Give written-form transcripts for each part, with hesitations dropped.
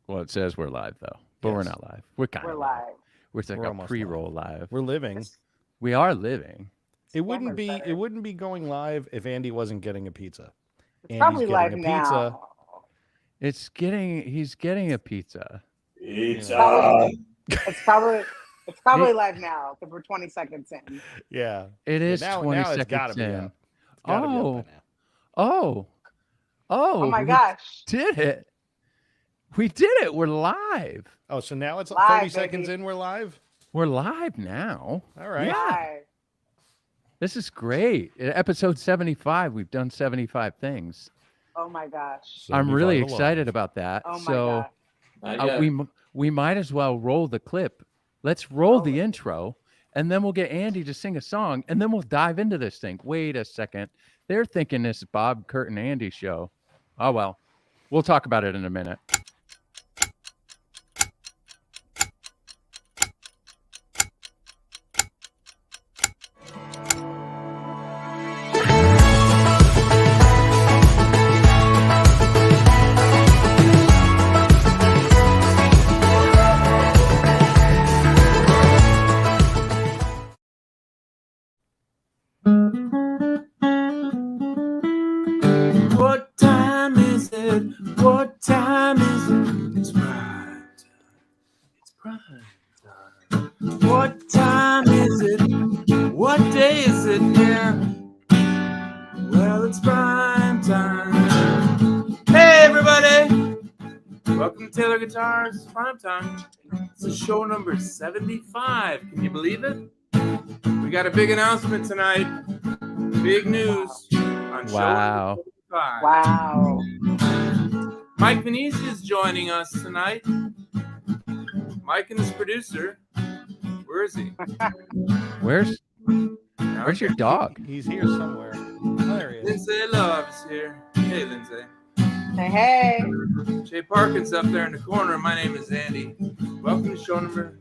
Well, it says we're live though, but we're not live. We're kind of live. live. We're like We're a almost pre-roll live. We're living. We are living. It wouldn't Camera's be. better. It wouldn't be going live if Andy wasn't getting a pizza. It's Andy's probably getting live a pizza. now. He's getting a pizza. Pizza. It's probably live now because we're 20 seconds in. Yeah, It is now, 20 now it's gotta seconds be in. up. It's gotta be up by now. Oh, Oh my we gosh. did it. We did it. We're live. Oh, so now it's Live, 30 seconds baby. in. We're live. We're live now. All right. Yeah. Live. This is great. Episode 75. We've done 75 things. Oh my gosh. I'm really 75 excited alive. about that. Oh my So gosh. we might as well roll the clip. Let's roll the intro, and then we'll get Andy to sing a song, and then we'll dive into this thing. Wait a second. They're thinking this is Bob, Kurt, and Andy show. Oh, well. We'll talk about it in a minute. What time is it? What time is it? It's prime time. It's prime time. What time is it? What day is it? Yeah. Well, it's prime time. Hey, everybody. Welcome to Taylor Guitars Prime Time. This is show number 75. Can you believe it? We got a big announcement tonight. Big news on Wow. show 75. Wow. Mike Venezia is joining us tonight. Mike and his producer. Where is he? Where's your dog? He's here somewhere. Oh, there he is. Lindsay Love is here. Hey, Lindsay. Hey, hey. Jay Parkin's up there in the corner. My name is Andy. Welcome to show number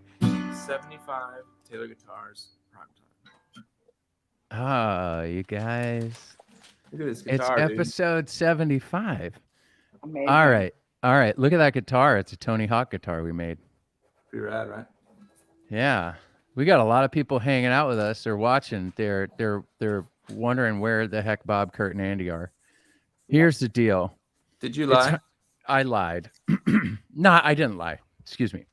75, Taylor Guitars Prime Time. Oh, you guys. Look at this It's guitar, dude. episode 75. Amazing. All right. All right. Look at that guitar. It's a Tony Hawk guitar we made. Pretty rad, right? Yeah. We got a lot of people hanging out with us. They're watching. They're wondering where the heck Bob, Kurt, and Andy are. Here's the deal. Did you lie? I lied. No, I didn't lie. Excuse me.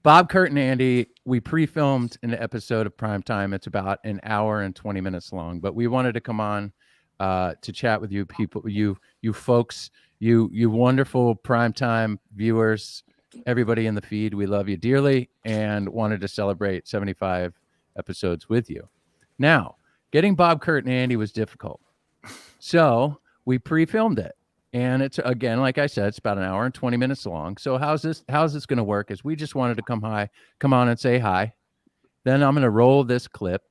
Bob, Kurt, and Andy, we pre-filmed an episode of Primetime. It's about an hour and 20 minutes long, but we wanted to come on to chat with you people, you folks, you wonderful Primetime viewers, everybody in the feed. We love you dearly and wanted to celebrate 75 episodes with you. Now, getting Bob, Kurt, and Andy was difficult. So we pre-filmed it. And it's, again, like I said, it's about an hour and 20 minutes long. So how's this going to work is we just wanted to come on and say hi. Then I'm going to roll this clip.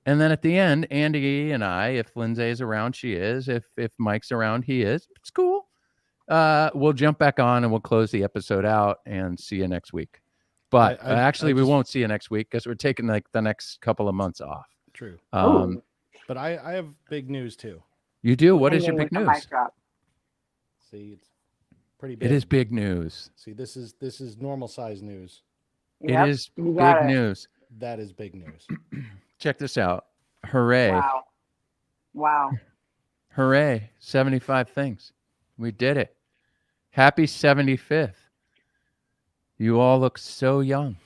And then at the end, Andy and I, if Lindsay is around, she is. If Mike's around, he is. It's cool. We'll jump back on and we'll close the episode out and see you next week. But actually, we won't see you next week because we're taking like the next couple of months off. True. But I have big news too. You do? What is your big news? Mic drop. See, it's pretty big. It is big news. See, this is normal size news. Yep, It is you big got it. news. That is big news. Check this out. Hooray. Wow. Wow. Hooray. 75 things. We did it. Happy 75th. You all look so young.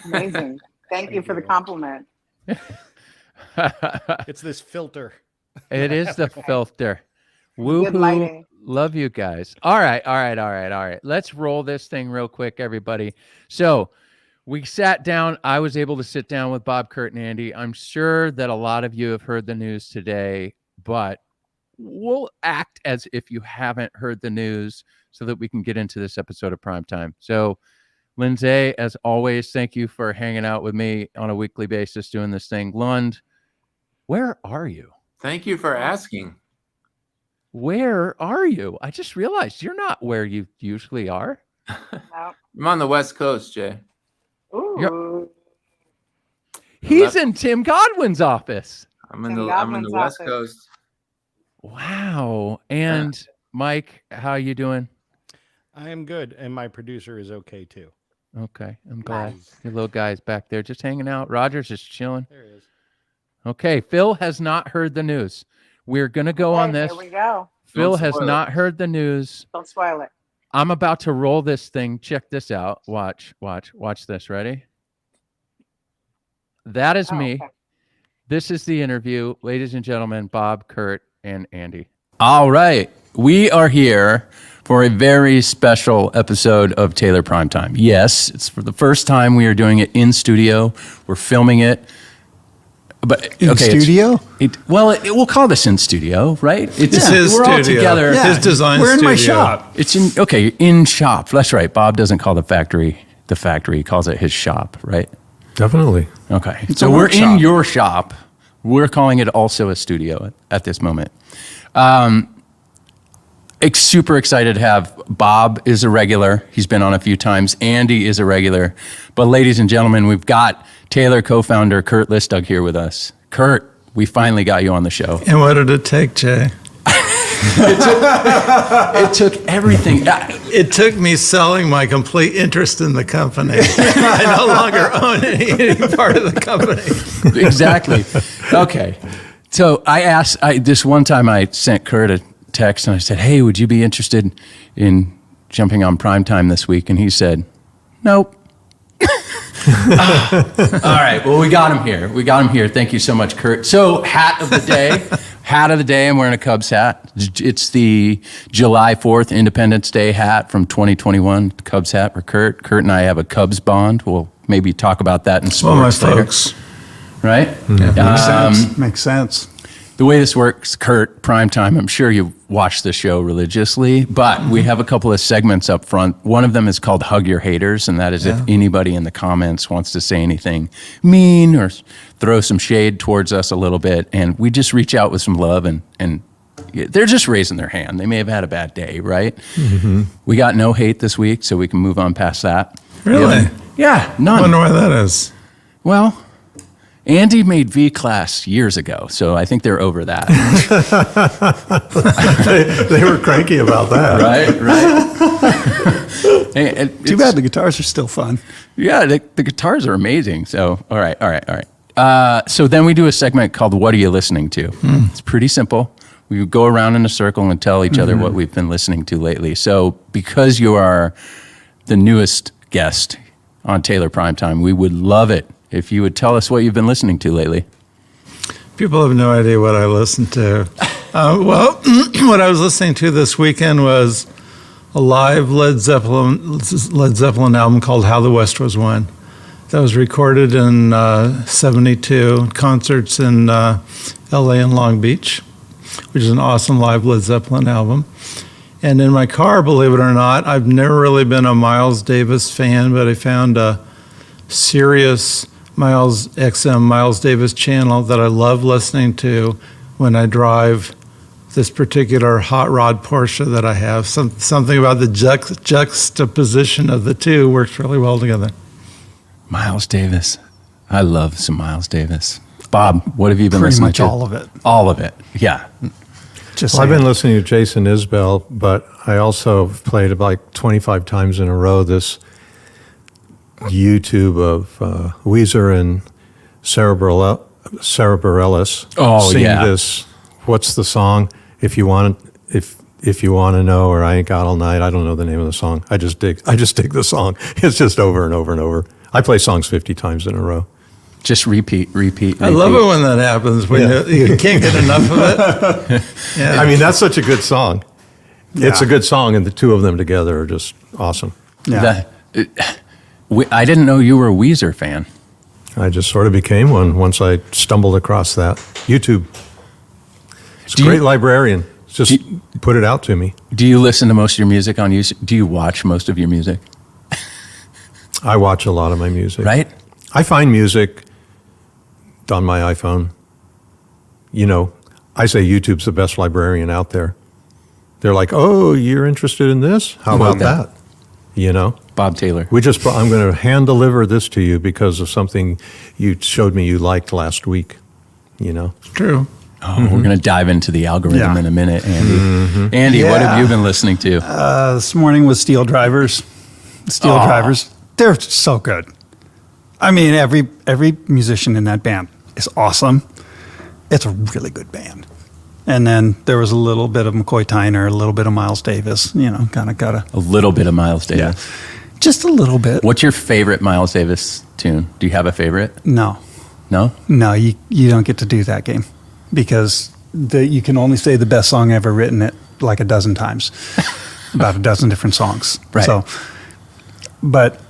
Amazing. Thank you for the compliment. It's this filter. It is the filter. Good Woohoo. lighting. Love you guys. All right. Let's roll this thing real quick, everybody. So we sat down. I was able to sit down with Bob, Kurt, and Andy. I'm sure that a lot of you have heard the news today, but we'll act as if you haven't heard the news so that we can get into this episode of Primetime. So, Lindsay, as always, thank you for hanging out with me on a weekly basis doing this thing. Lund, where are you? Thank you for asking. Where are you? I just realized you're not where you usually are. No. I'm on the West Coast, Jay. Ooh. He's in Tim Godwin's office. I'm in Tim the Godwin's West office. Coast. Wow. And Mike, how you doing? I am good, and my producer is okay too. Okay, I'm glad. Nice. Your little guy's back there just hanging out. Roger's just chilling. There he is. Okay, Phil has not heard the news. We're going to go on Okay, this. Here we go. Phil Don't has spoil it. not heard the news. Don't spoil it. I'm about to roll this thing. Check this out. Watch this. Ready? That is Oh, me. okay. This is the interview. Ladies and gentlemen, Bob, Kurt, and Andy. All right. We are here for a very special episode of Taylor Primetime. Yes, it's for the first time we are doing it in studio. We're filming it. But In studio? We'll call this in studio, right? It's his we're all studio. together. Yeah. His design We're in studio. my shop. It's in shop. That's right. Bob doesn't call the factory. He calls it his shop, right? Definitely. Okay. It's So a we're in workshop. your shop. We're calling it also a studio at this moment. Super excited to have Bob is a regular. He's been on a few times. Andy is a regular. But ladies and gentlemen, we've got Taylor co-founder Kurt Listug here with us. Kurt, we finally got you on the show. And what did it take, Jay? It took everything. It took me selling my complete interest in the company. I no longer own any part of the company. Exactly. Okay. So this one time I sent Kurt a text and I said, hey, would you be interested in jumping on Primetime this week? And he said, nope. All right. Well, we got him here. Thank you so much, Kurt. So hat of the day. I'm wearing a Cubs hat. It's the July 4th Independence Day hat from 2021. Cubs hat for Kurt. Kurt and I have a Cubs bond. We'll maybe talk about that in Well, my sports later. folks. Right? Makes sense. The way this works, Kurt, Primetime, I'm sure you watch the show religiously, but we have a couple of segments up front. One of them is called Hug Your Haters, and that is if anybody in the comments wants to say anything mean or throw some shade towards us a little bit, and we just reach out with some love, and they're just raising their hand. They may have had a bad day, right? Mm-hmm. We got no hate this week, so we can move on past that. Really? Yeah, I none. wonder why that is. Well, Andy made V-Class years ago, so I think they're over that. They were cranky about that. Right. Too bad the guitars are still fun. Yeah, the guitars are amazing. So, all right. So then we do a segment called What Are You Listening To? It's pretty simple. We go around in a circle and tell each other what we've been listening to lately. So because you are the newest guest on Taylor Primetime, we would love it if you would tell us what you've been listening to lately. People have no idea what I listen to. What I was listening to this weekend was a live Led Zeppelin album called How the West Was Won. That was recorded in 72, concerts in LA and Long Beach, which is an awesome live Led Zeppelin album. And in my car, believe it or not, I've never really been a Miles Davis fan, but I found a Sirius Miles Davis channel that I love listening to when I drive this particular hot rod Porsche that I have. Something about the juxtaposition of the two works really well together. Miles Davis. I love some Miles Davis. Bob, what have you been Pretty listening much to? all of it. All of it. Yeah. Just Well, I've saying. been listening to Jason Isbell, but I also have played like 25 times in a row this YouTube of Weezer and Sarah Bareilles sing yeah. this. What's the song? If you want to know, or I ain't got all night. I don't know the name of the song. I just dig the song. It's just over and over and over. I play songs 50 times in a row. Just repeat. I love it when that happens, when you can't get enough of it. Yeah. I mean, that's such a good song. It's a good song, and the two of them together are just awesome. Yeah. I didn't know you were a Weezer fan. I just sort of became one once I stumbled across that. YouTube. It's Do a great you- librarian. Just put it out to me. Do you listen to most of your music on YouTube? Do you watch most of your music? I watch a lot of my music. Right? I find music on my iPhone. You know, I say YouTube's the best librarian out there. They're like, oh, you're interested in this? How Quote about that? You know? Bob Taylor. I'm going to hand deliver this to you because of something you showed me you liked last week. You know? True. Oh, we're going to dive into the algorithm Yeah. in a minute, Andy. Andy, what have Yeah. you been listening to? This morning was Steel Drivers. Steel Drivers. They're so good. I mean, every musician in that band is awesome. It's a really good band. And then there was a little bit of McCoy Tyner, a little bit of Miles Davis, kind of got A little bit of Miles Davis. just a little bit. What's your favorite Miles Davis tune? Do you have a favorite? No, No? you don't get to do that game because you can only say the best song ever written it like a dozen times, about a dozen different songs. Right. So, but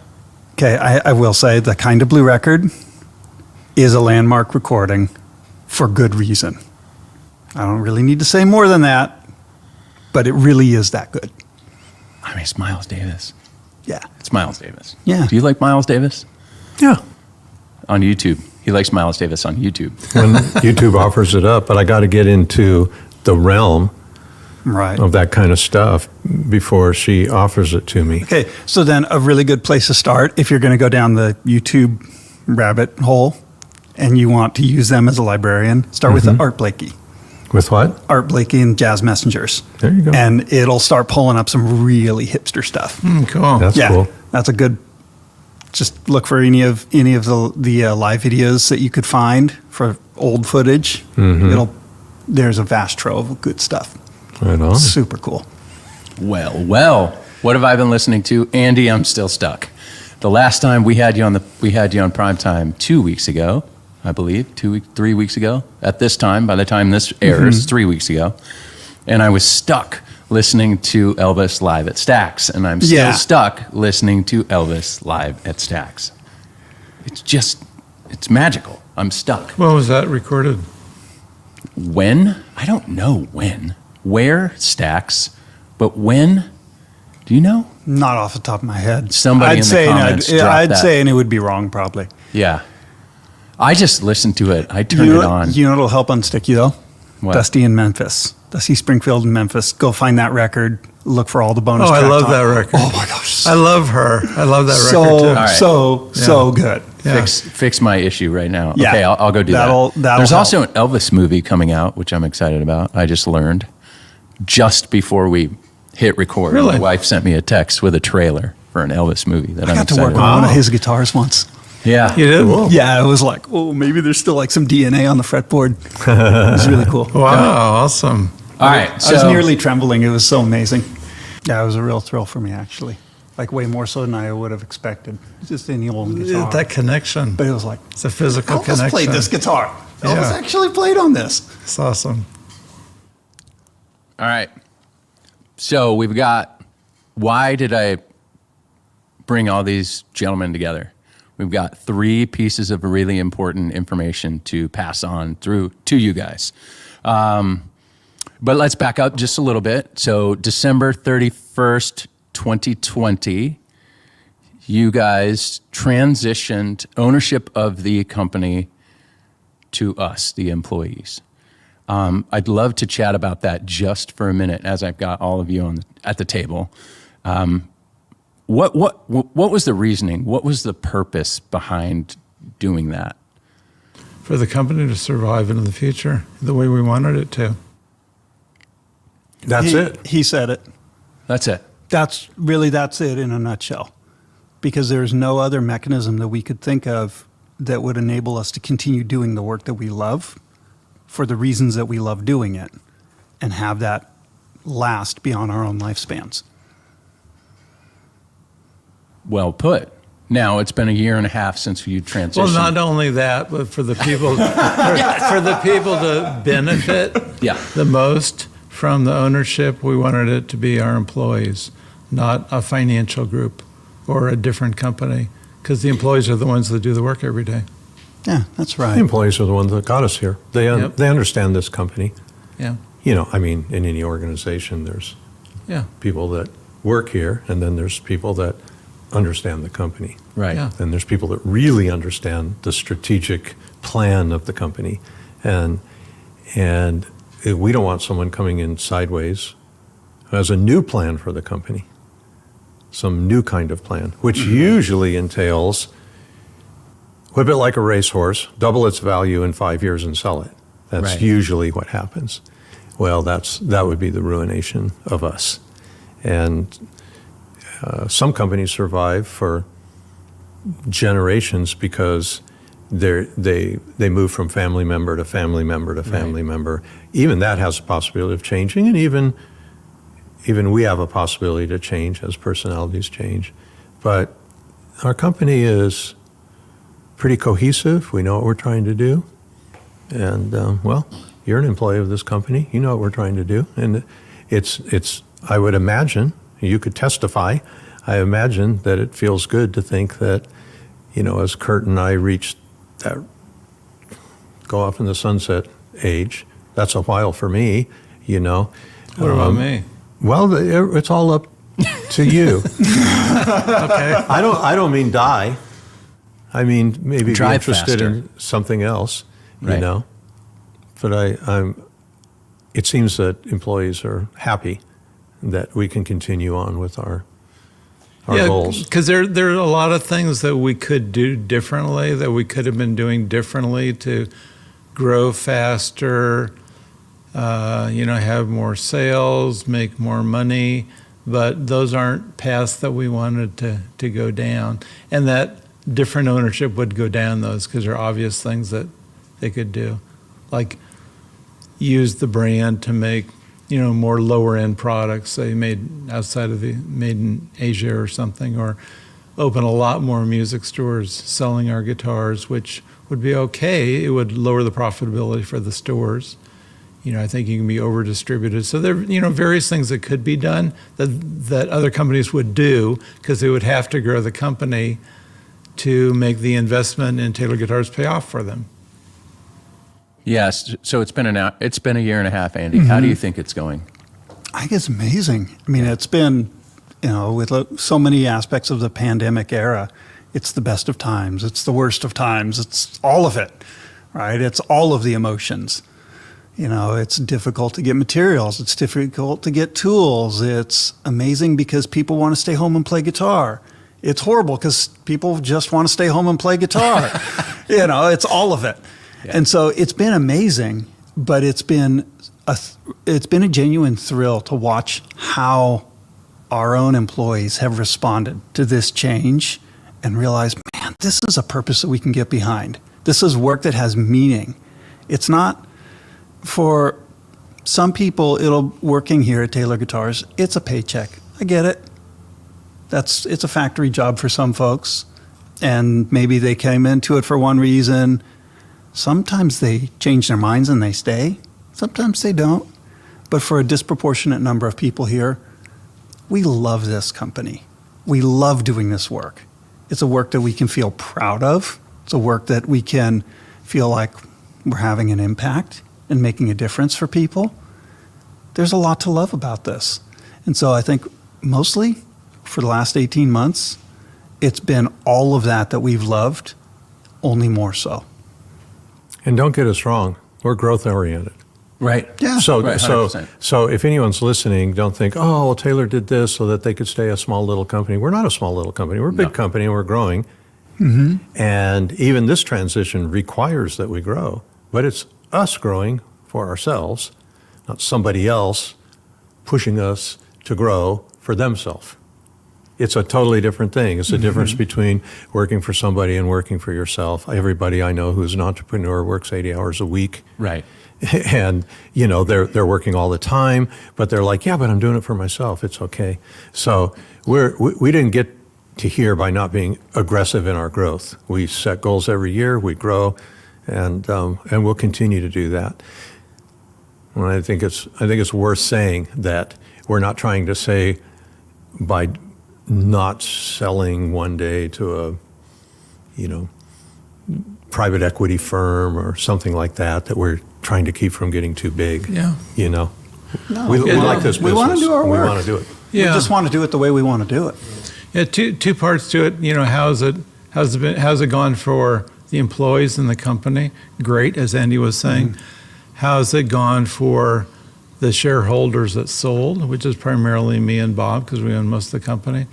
okay, I will say the Kind of Blue record is a landmark recording for good reason. I don't really need to say more than that, but it really is that good. I mean, it's Miles Davis. Yeah. It's Miles Davis. Yeah. Do you like Miles Davis? Yeah. On YouTube. He likes Miles Davis on YouTube. When YouTube offers it up, but I got to get into the realm Right. of that kind of stuff before she offers it to me. Okay, so then a really good place to start if you're going to go down the YouTube rabbit hole and you want to use them as a librarian, start with the Art Blakey. With what? Art Blakey and Jazz Messengers. There you go. And it'll start pulling up some really hipster stuff. Cool. That's yeah, cool. that's a good. Just look for any of the live videos that you could find for old footage. There's a vast trove of good stuff. Right on. Super cool. Well, what have I been listening to? Andy, I'm still stuck. The last time we had you on Primetime 2 weeks ago, I believe, 3 weeks ago. At this time, by the time this airs, 3 weeks ago. And I was stuck listening to Elvis live at Stax, and I'm still Yeah. stuck listening to Elvis live at Stax. It's magical. I'm stuck. When was that recorded? When? I don't know when. Where? Stax. But when? Do you know? Not off the top of my head. Somebody in the comments drop I'd that. say, and it would be wrong probably. Yeah. I just listened to it. I turned it on. You know what'll help unstick you though? What? Dusty in Memphis. Dusty Springfield in Memphis. Go find that record. Look for all the bonus Oh, I tracks love on that it. record. Oh my gosh. I love her. I love that so, record too. right. so good. Yeah. Fix my issue right now. Yeah. Okay, I'll go do That'll that. help. There's also an Elvis movie coming out, which I'm excited about. I just learned just before we hit record. Really? My wife sent me a text with a trailer for an Elvis movie that I I'm got to excited work on about. one of his guitars once. Yeah. You did? Yeah, it was like, oh, maybe there's still like some DNA on the fretboard. It was really cool. Wow, awesome. All right. I was So nearly trembling. It was so amazing. Yeah, it was a real thrill for me, actually. Like way more so than I would have expected. Just any old guitar. That connection. But it was like, It's a physical Elvis connection. played this guitar. Elvis Yeah. actually played on this. It's awesome. all right. So we've got, why did I bring all these gentlemen together? We've got 3 pieces of really important information to pass on through to you guys. But let's back up just a little bit. So December 31st, 2020, you guys transitioned ownership of the company to us, the employees. I'd love to chat about that just for a minute as I've got all of you at the table. What was the reasoning? What was the purpose behind doing that? For the company to survive into the future the way we wanted it to. That's it. He said it. That's it. That's it in a nutshell. Because there's no other mechanism that we could think of that would enable us to continue doing the work that we love for the reasons that we love doing it and have that last beyond our own lifespans. Well put. Now it's been 1.5 years since you transitioned. Well, not only that, but for the people, for the people to benefit Yeah. the most from the ownership, we wanted it to be our employees, not a financial group or a different company, because the employees are the ones that do the work every day. Yeah, that's The right. employees are the ones that got us here. They Yep. they understand this company. Yeah, You know, I mean, in any organization, there's yeah, people that work here, and then there's people that understand the company. Right. Yeah. And there's people that really understand the strategic plan of the company. And we don't want someone coming in sideways who has a new plan for the company, some new kind of plan, which usually entails whip it like a racehorse, double its value in 5 years and sell it. That's Right. usually what happens. Well, that would be the ruination of us. And some companies survive for generations because they move from family member to family member to family member. Even that has a possibility of changing, and even we have a possibility to change as personalities change. But our company is pretty cohesive. We know what we're trying to do. And, well, you're an employee of this company. You know what we're trying to do. And it's I would imagine, you could testify, I imagine that it feels good to think that, as Kurt and I reached that go off in the sunset age, that's a while for me, What about me? Well, it's all up to you. Okay. I don't mean die. I mean maybe be Drive interested faster. in something else, Right. But it seems that employees are happy that we can continue on with our goals. Because there are a lot of things that we could do differently, that we could have been doing differently to grow faster, have more sales, make more money, but those aren't paths that we wanted to go down. And that different ownership would go down those because there are obvious things that they could do, like use the brand to make more lower end products, say made outside of made in Asia or something, or open a lot more music stores selling our guitars, which would be okay. It would lower the profitability for the stores. I think you can be over distributed. So there, various things that could be done that other companies would do because they would have to grow the company to make the investment in Taylor Guitars pay off for them. Yes. So it's been a year and a half, Andy. How do you think it's going? I think it's amazing. I mean, it's been, with so many aspects of the pandemic era, it's the best of times. It's the worst of times. It's all of it, right? It's all of the emotions. It's difficult to get materials. It's difficult to get tools. It's amazing because people want to stay home and play guitar. It's horrible because people just want to stay home and play guitar. It's all of it. Yeah. And so it's been amazing, but it's been a genuine thrill to watch how our own employees have responded to this change and realize, man, this is a purpose that we can get behind. This is work that has meaning. It's not for some people, working here at Taylor Guitars, it's a paycheck. I get it. It's a factory job for some folks, and maybe they came into it for one reason. Sometimes they change their minds and they stay. Sometimes they don't. But for a disproportionate number of people here, we love this company. We love doing this work. It's a work that we can feel proud of. It's a work that we can feel like we're having an impact and making a difference for people. There's a lot to love about this. And so I think mostly for the last 18 months, it's been all of that we've loved, only more so. And don't get us wrong, we're growth oriented. Right. Yeah. So, Right, so, 100%. so if anyone's listening, don't think, oh, well, Taylor did this so that they could stay a small little company. We're not a small little company. We're a big company and we're growing. Mm-hmm. And even this transition requires that we grow. But it's us growing for ourselves, not somebody else pushing us to grow for themselves. It's a totally different thing. It's the difference between working for somebody and working for yourself. Everybody I know who's an entrepreneur works 80 hours a week. Right. And, they're working all the time, but they're like, yeah, but I'm doing it for myself. It's okay. So we didn't get to here by not being aggressive in our growth. We set goals every year, we grow, and we'll continue to do that. And I think it's worth saying that we're not trying to say by not selling one day to a, private equity firm or something like that we're trying to keep from getting too big. Yeah. We like this business. We want to do our work. We want to do it. Yeah. We just want to do it the way we want to do it. Yeah, two parts to it. How's it gone for the employees in the company? Great, as Andy was saying. How's it gone for the shareholders that sold, which is primarily me and Bob, because we own most of the company?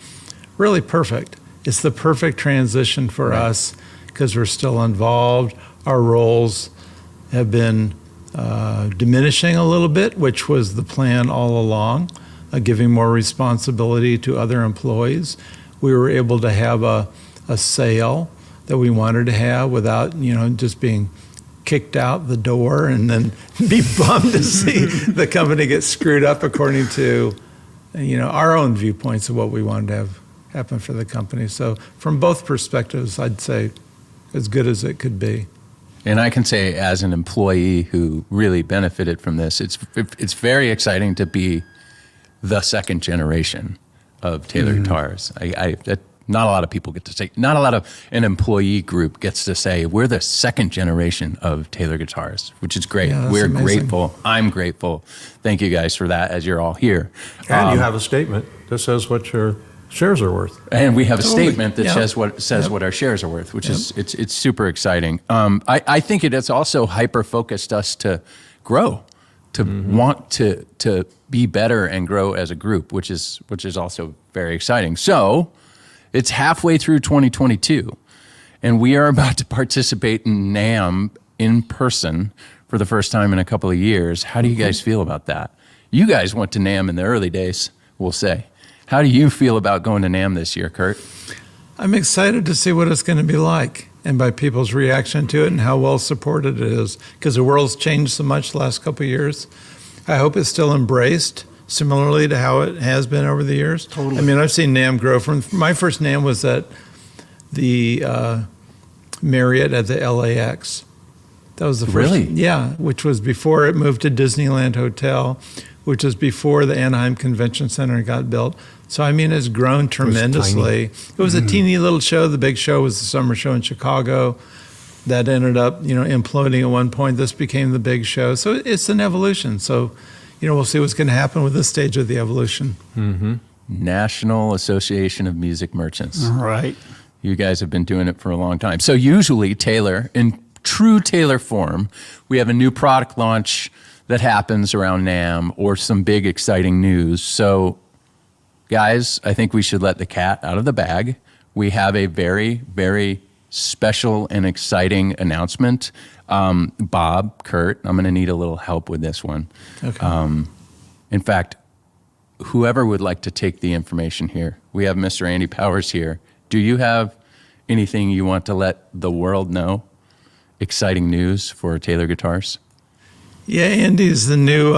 Really perfect. It's the perfect transition for us because we're still involved. Our roles have been diminishing a little bit, which was the plan all along, giving more responsibility to other employees. We were able to have a sale that we wanted to have without, just being kicked out the door and then be bummed to see the company get screwed up according to, our own viewpoints of what we wanted to have happen for the company. So from both perspectives, I'd say as good as it could be. And I can say, as an employee who really benefited from this, it's very exciting to be the second generation of Taylor Guitars. Not a lot of people get to say, not a lot of an employee group gets to say, we're the second generation of Taylor Guitars, which is great. Yeah, that's we're amazing. grateful. I'm grateful. Thank you guys for that, as you're all here. And you have a statement that says what your shares are worth. And we have a Totally. statement that Yeah. says what our shares are worth, which is it's super exciting. I think it has also hyper focused us to grow, to want to be better and grow as a group, which is also very exciting. So it's halfway through 2022, and we are about to participate in NAMM in person for the first time in a couple of years. How do you guys feel about that? You guys went to NAMM in the early days, we'll say. How do you feel about going to NAMM this year, Kurt? I'm excited to see what it's going to be like and by people's reaction to it and how well supported it is, because the world's changed so much the last couple of years. I hope it's still embraced similarly to how it has been over the years. Totally. I mean, I've seen NAMM grow from, my first NAMM was at the Marriott at the LAX. That was the first. Really? Yeah, which was before it moved to Disneyland Hotel, which was before the Anaheim Convention Center got built. So, I mean, it's grown tremendously. It was a teeny little show. The big show was the summer show in Chicago. That ended up, imploding at one point. This became the big show. So it's an evolution. So, we'll see what's going to happen with this stage of the evolution. National Association of Music Merchants. Right. You guys have been doing it for a long time. So usually, Taylor, in true Taylor form, we have a new product launch that happens around NAMM or some big exciting news. So guys, I think we should let the cat out of the bag. We have a very, very special and exciting announcement. Bob, Kurt, I'm going to need a little help with this one. Okay. In fact, whoever would like to take the information here, we have Mr. Andy Powers here. Do you have anything you want to let the world know? Exciting news for Taylor Guitars? Yeah, Andy's the new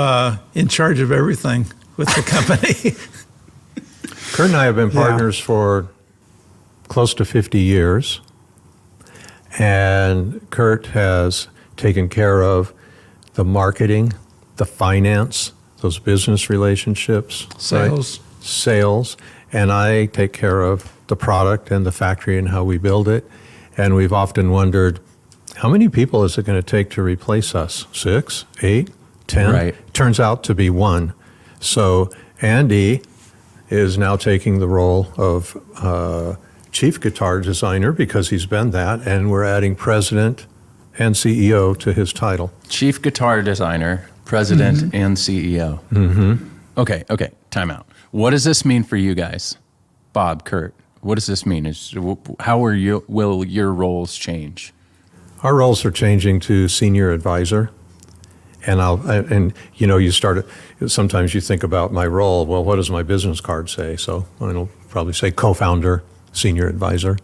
in charge of everything with the company. Kurt and I have been partners for close to 50 years. And Kurt has taken care of the marketing, the finance, those business relationships. Sales. Right? Sales. And I take care of the product and the factory and how we build it. And we've often wondered, how many people is it going to take to replace us? 6, 8, 10? Right. Turns out to be 1. So Andy is now taking the role of chief guitar designer because he's been that, and we're adding president and CEO to his title. Chief Guitar Designer, President, and CEO. Okay, time out. What does this mean for you guys? Bob, Kurt, what does this mean? How will your roles change? Our roles are changing to senior advisor. And you start, sometimes you think about my role, well, what does my business card say? So it'll probably say co-founder, senior advisor.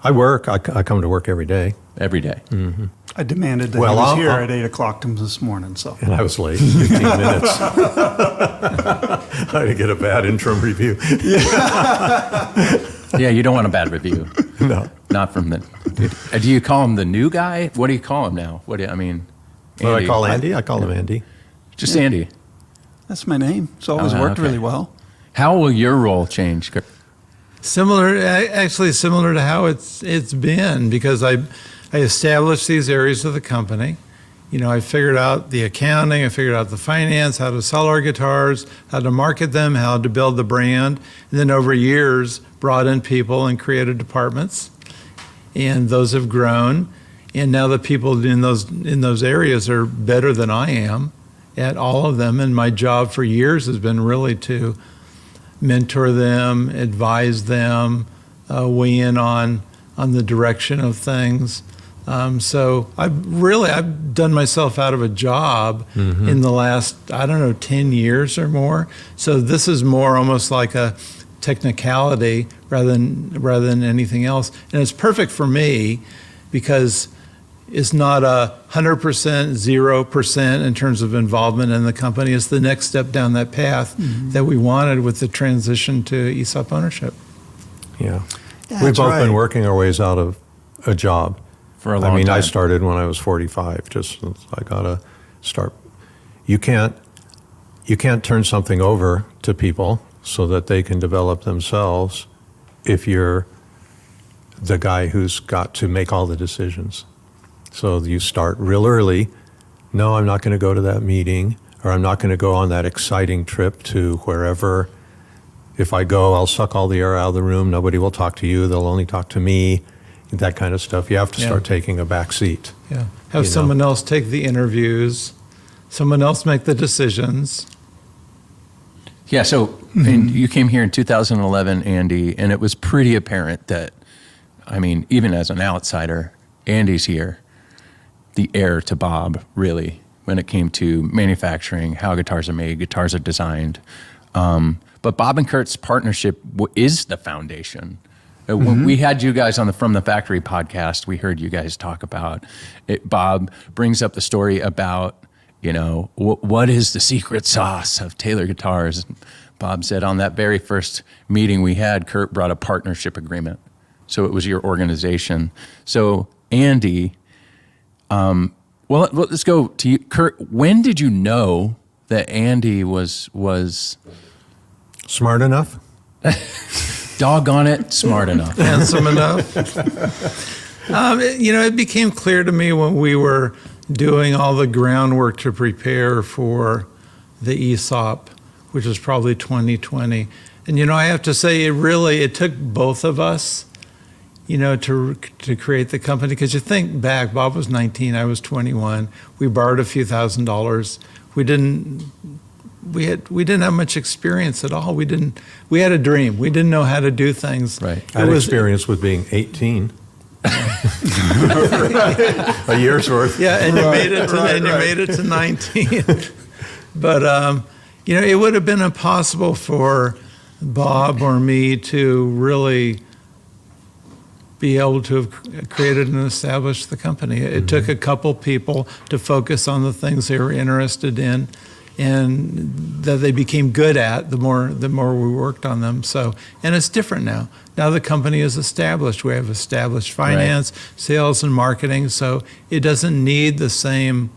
I come to work every day. Every day. I demanded that Well, he was I'll- here I'll- at 8 o'clock this morning. So And I was late, 15 minutes. I didn't get a bad interim review. Yeah, you don't want a bad review. No. Not from the. Do you call him the new guy? What do you call him now? What do I call Andy? I call him Andy. Just Andy. that's my name. It's always worked okay. really well. How will your role change, Kurt? Similar to how it's been, because I established these areas of the company. I figured out the accounting, I figured out the finance, how to sell our guitars, how to market them, how to build the brand. And then over years, brought in people and created departments. And those have grown. And now the people in those areas are better than I am at all of them. And my job for years has been really to mentor them, advise them, weigh in on the direction of things, So I've done myself out of a job in the last, 10 years or more. So this is more almost like a technicality rather than anything else. And it's perfect for me because it's not 100%, 0% in terms of involvement in the company. It's the next step down that path that we wanted with the transition to ESOP ownership. Yeah. Yeah, We've that's both been right. working our ways out of a job. For a long I time. started when I was 45. I gotta start. You can't turn something over to people so that they can develop themselves if you're the guy who's got to make all the decisions. So you start real early. No, I'm not going to go to that meeting, or I'm not going to go on that exciting trip to wherever. If I go, I'll suck all the air out of the room. Nobody will talk to you. They'll only talk to me. That kind of stuff. You have to start taking a back seat. Yeah. Have You know. someone else take the interviews, someone else make the decisions. Yeah, so and you came here in 2011, Andy, and it was pretty apparent that, even as an outsider, Andy's here, the heir to Bob, really, when it came to manufacturing, how guitars are made, guitars are designed. But Bob and Kurt's partnership is the foundation. When we had you guys on the From the Factory podcast, we heard you guys talk about it. Bob brings up the story about, what is the secret sauce of Taylor guitars? Bob said on that very first meeting we had, Kurt brought a partnership agreement. So it was your organization. So Andy, let's go to you. Kurt, when did you know that Andy was Smart enough? doggone it smart enough? Handsome enough. It became clear to me when we were doing all the groundwork to prepare for the ESOP, which was probably 2020. And, I have to say, it took both of us, to create the company. Because you think back, Bob was 19, I was 21. We borrowed a few $1,000s. We didn't have much experience at all. We had a dream. We didn't know how to do things. Right. I had experience with being 18. A year's worth. Yeah, and you made it to 19. But it would have been impossible for Bob or me to really be able to have created and established the company. It took a couple people to focus on the things they were interested in and that they became good at the more we worked on them. So, and it's different now. Now the company is established. We have established finance, sales, and marketing. So it doesn't need the same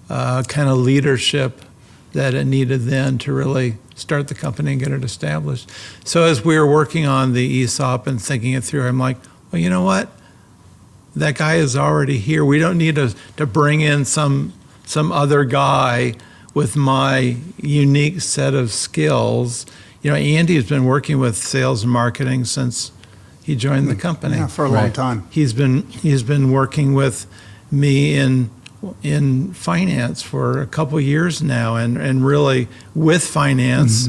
kind of leadership that it needed then to really start the company and get it established. So as we were working on the ESOP and thinking it through, I'm like, well, you know what? That guy is already here. We don't need to bring in some other guy with my unique set of skills. Andy has been working with sales and marketing since he joined the company. Yeah, for a long time. He's been working with me in finance for a couple years now, and really with finance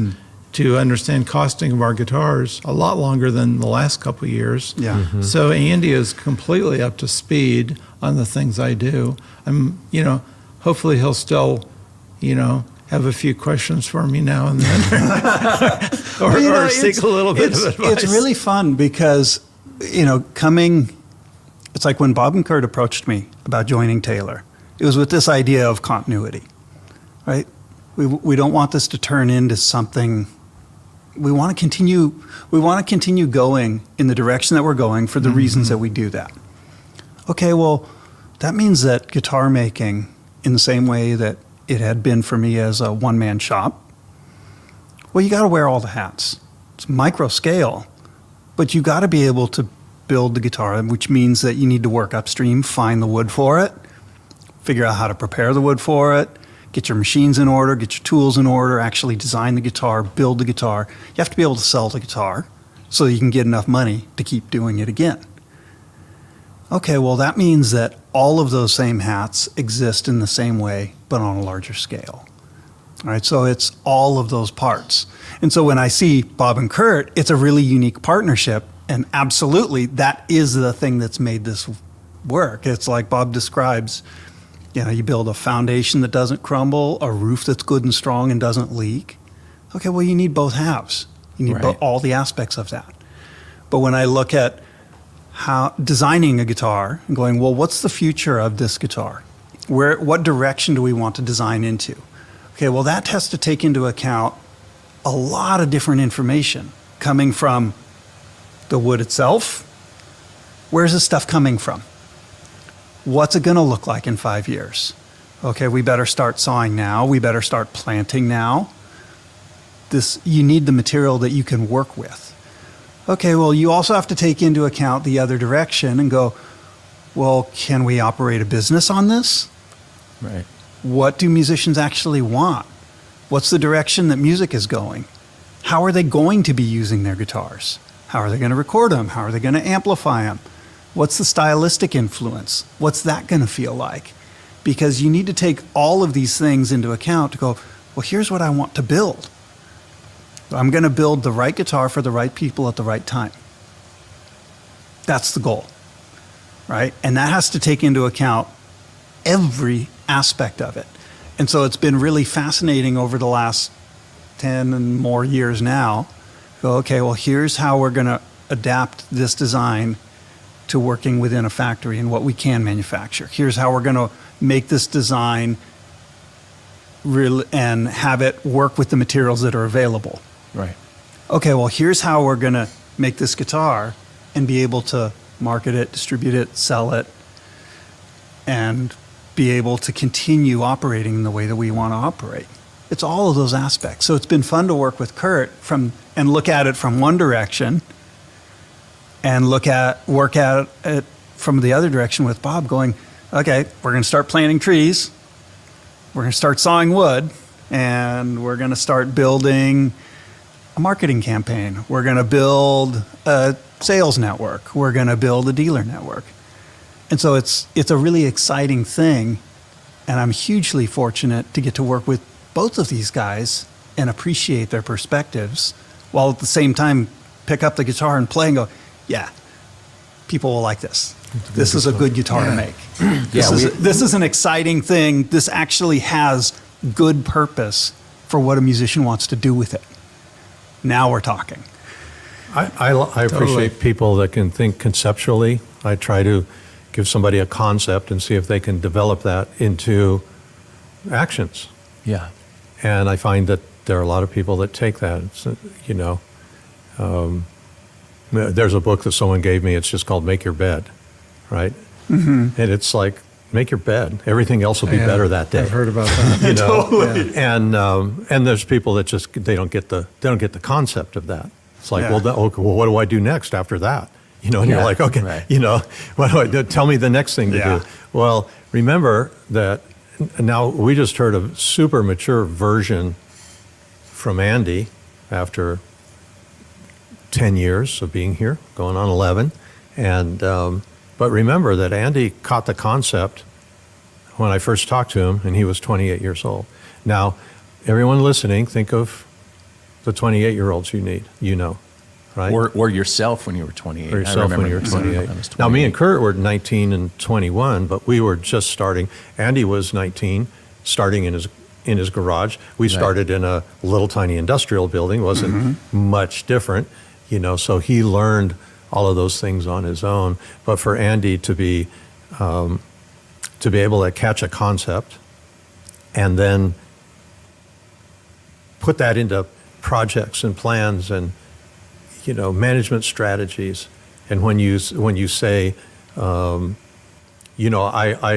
to understand costing of our guitars a lot longer than the last couple years. Yeah. So Andy is completely up to speed on the things I do. Hopefully he'll still, have a few questions for me now and then, or seek a little bit of advice. It's really fun because, it's like when Bob and Kurt approached me about joining Taylor, it was with this idea of continuity, right? We don't want this to turn into something. We want to continue going in the direction that we're going for the reasons that we do that. Okay, well, that means that guitar making, in the same way that it had been for me as a one-man shop, well, you got to wear all the hats. It's micro scale, but you got to be able to build the guitar, which means that you need to work upstream, find the wood for it, figure out how to prepare the wood for it, get your machines in order, get your tools in order, actually design the guitar, build the guitar. You have to be able to sell the guitar so that you can get enough money to keep doing it again. Okay, well, that means that all of those same hats exist in the same way, but on a larger scale. All right, so it's all of those parts. And so when I see Bob and Kurt, it's a really unique partnership. And absolutely, that is the thing that's made this work. It's like Bob describes, you build a foundation that doesn't crumble, a roof that's good and strong and doesn't leak. Okay, well, you need both halves. You need Right. all the aspects of that. But when I look at how designing a guitar and going, well, what's the future of this guitar? What direction do we want to design into? Okay, well, that has to take into account a lot of different information coming from the wood itself. Where's the stuff coming from? What's it going to look like in 5 years? Okay, we better start sawing now. We better start planting now. You need the material that you can work with. Okay, well, you also have to take into account the other direction and go, well, can we operate a business on this? Right. What do musicians actually want? What's the direction that music is going? How are they going to be using their guitars? How are they going to record them? How are they going to amplify them? What's the stylistic influence? What's that going to feel like? Because you need to take all of these things into account to go, well, here's what I want to build. I'm going to build the right guitar for the right people at the right time. That's the goal, right? And that has to take into account every aspect of it. And so it's been really fascinating over the last 10 and more years now. Go, okay, well, here's how we're going to adapt this design to working within a factory and what we can manufacture. Here's how we're going to make this design and have it work with the materials that are available. Right. Okay, well, here's how we're going to make this guitar and be able to market it, distribute it, sell it, and be able to continue operating in the way that we want to operate. It's all of those aspects. So it's been fun to work with Kurt and look at it from one direction and work at it from the other direction with Bob going, okay, we're going to start planting trees. We're going to start sawing wood, and we're going to start building a marketing campaign. We're going to build a sales network. We're going to build a dealer network. And so it's a really exciting thing, and I'm hugely fortunate to get to work with both of these guys and appreciate their perspectives, while at the same time pick up the guitar and play and go, yeah, people will like this. This is a good guitar to make. This is an exciting thing. This actually has good purpose for what a musician wants to do with it. Now we're talking. I appreciate people that can think conceptually. I try to give somebody a concept and see if they can develop that into actions. Yeah. And I find that there are a lot of people that take that. There's a book that someone gave me. It's just called Make Your Bed, right? Mm-hmm. And it's like, make your bed. Everything else will be better that day. I've heard about that. Totally. And there's people that just they don't get the concept of that. It's like, well, what do I do next after that? And you're like, okay, right. What do I do? Tell me the next thing to do. Well, remember that now we just heard a super mature version from Andy after 10 years of being here, going on 11. And, but remember that Andy caught the concept when I first talked to him, and he was 28 years old. Now, everyone listening, think of the 28-year-olds you know, right? Or yourself when you were 28. Or yourself when you were 28. Now, me and Kurt were 19 and 21, but we were just starting. Andy was 19, starting in his garage. We started in a little tiny industrial building, wasn't much different, so he learned all of those things on his own. But for Andy to be able to catch a concept and then put that into projects and plans and management strategies, and when you say, I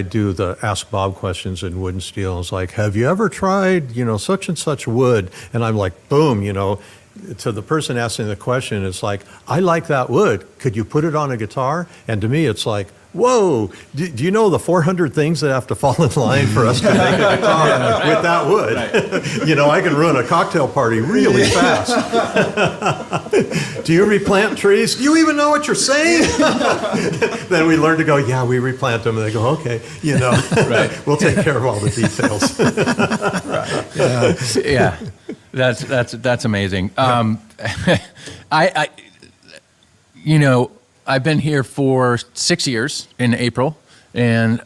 do the Ask Bob questions in wood and steel. It's like, have you ever tried such and such wood? And I'm like, boom, to the person asking the question, it's like, I like that wood. Could you put it on a guitar? And to me, it's like, whoa, do you know the 400 things that have to fall in line for us to make a guitar with that wood? I can ruin a cocktail party really fast. Do you replant trees? Do you even know what you're saying? Then we learn to go, yeah, we replant them. And they go, okay, we'll take care of all the details. Yeah. That's amazing. I've been here for 6 years in April, And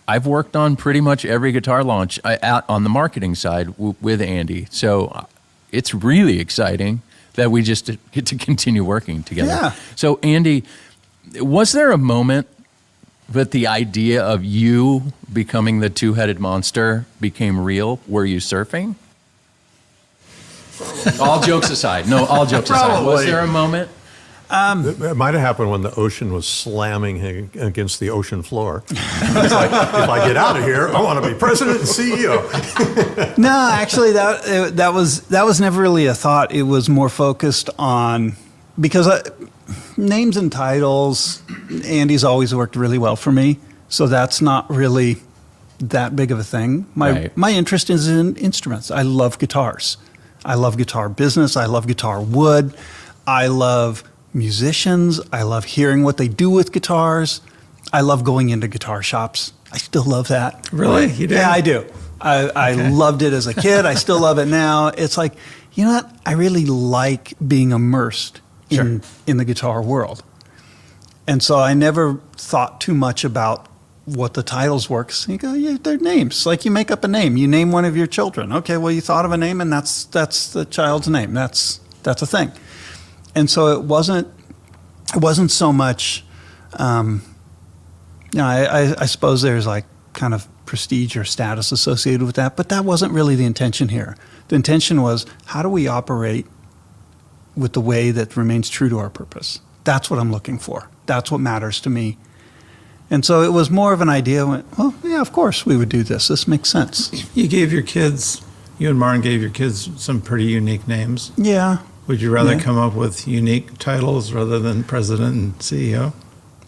I've worked on pretty much every guitar launch out on the marketing side with Andy. So it's really exciting that we just get to continue working together. Yeah. So Andy, was there a moment that the idea of you becoming the two-headed monster became real? Were you surfing? All jokes aside. No, all jokes aside. Was there a moment? It might have happened when the ocean was slamming against the ocean floor. It's like, if I get out of here, I want to be president and CEO. No, actually, that was never really a thought. It was more focused on because names and titles. Andy's always worked really well for me, so that's not really that big of a thing. My interest is in instruments. I love guitars. I love guitar business. I love guitar wood. I love musicians. I love hearing what they do with guitars. I love going into guitar shops. I still love that. Really? You do? Yeah, I do. I loved it as a kid. I still love it now. It's like, you know what? I really like being immersed in the guitar world. And so I never thought too much about what the titles were. 'Cause you go, yeah, they're names. Like you make up a name. You name one of your children. Okay, well, you thought of a name, and that's the child's name. That's a thing. And so it wasn't so much, I suppose there's like kind of prestige or status associated with that, but that wasn't really the intention here. The intention was, how do we operate with the way that remains true to our purpose? That's what I'm looking for. That's what matters to me. And so it was more of an idea, well, yeah, of course we would do this. This makes sense. You and Martin gave your kids some pretty unique names. Yeah. Would you rather Yeah. come up with unique titles rather than president and CEO?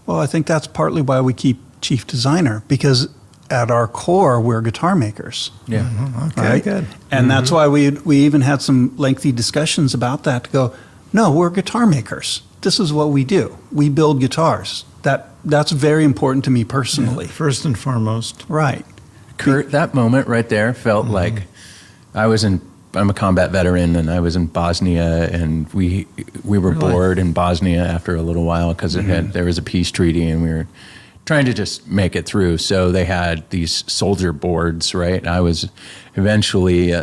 Well, I think that's partly why we keep chief designer, because at our core, we're guitar makers. Yeah. Okay, Right? good. And that's why we even had some lengthy discussions about that to go, no, we're guitar makers. This is what we do. We build guitars. That's very important to me personally. First and foremost. Right. Kurt, that moment right there felt like I'm a combat veteran, and I was in Bosnia, and we were bored in Bosnia after a little while because there was a peace treaty, and we were trying to just make it through. So they had these soldier boards, right? I was eventually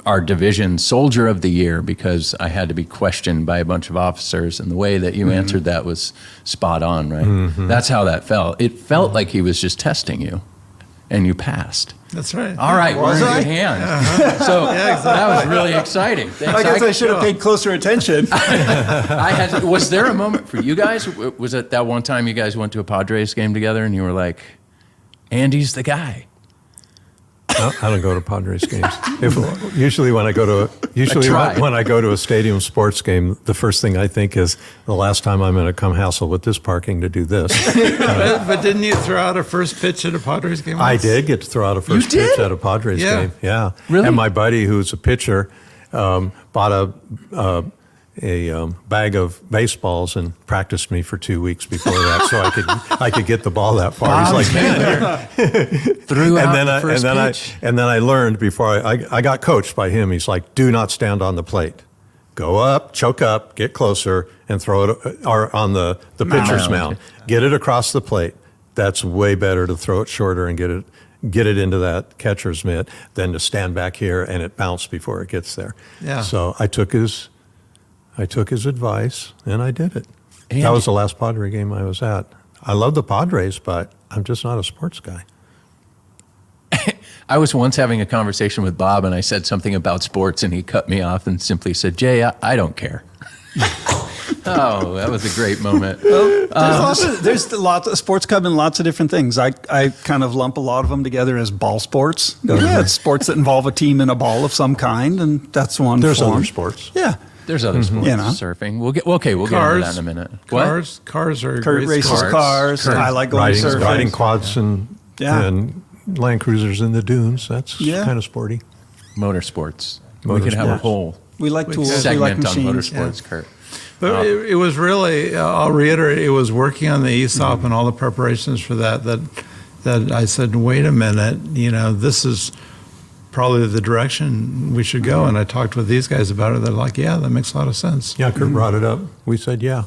our division soldier of the year because I had to be questioned by a bunch of officers, and the way that you answered that was spot on, right? That's how that felt. It felt like he was just testing you, and you passed. That's right. All right, we're in good hands. So that was really exciting. Thanks. I guess I should have paid closer attention. Was there a moment for you guys? Was it that one time you guys went to a Padres game together and you were like, Andy's the guy? No, I don't go to Padres games. Usually when I go to a stadium sports game, the first thing I think is the last time I'm going to come hassle with this parking to do this. But didn't you throw out a first pitch at a Padres game? I did get to throw out a first pitch at a Padres game. Yeah. Really? And my buddy, who's a pitcher, bought a bag of baseballs and practiced me for 2 weeks before that, so I could get the ball that far. He's like, man, Threw out the first pitch. and then I learned before I got coached by him. He's like, do not stand on the plate. Go up, choke up, get closer, and throw it on the pitcher's mound. Get it across the plate. That's way better to throw it shorter and get it into that catcher's mitt than to stand back here and it bounce before it gets there. Yeah. So I took his advice and I did it. And that was the last Padre game I was at. I love the Padres, but I'm just not a sports guy. I was once having a conversation with Bob, and I said something about sports, and he cut me off and simply said, Jay, I don't care. Oh, that was a great moment. There's lots of sports come in lots of different things. I kind of lump a lot of them together as ball sports. It's sports that involve a team and a ball of some kind, and that's one There's form. other sports. Yeah. There's other sports, You know. surfing. We'll get into that in a minute. What? Cars are Kurt great races sports. cars. I like going surfing. Riding quads and Land Cruisers in the dunes. That's kind of sporty. Motorsports. We could have a whole We like tools. We like segment on machines. motorsports, Kurt. But it was really, I'll reiterate, it was working on the ESOP and all the preparations for that I said, wait a minute, this is probably the direction we should go. And I talked with these guys about it. They're like, yeah, that makes a lot of sense. Yeah, Kurt brought it up. We said, yeah.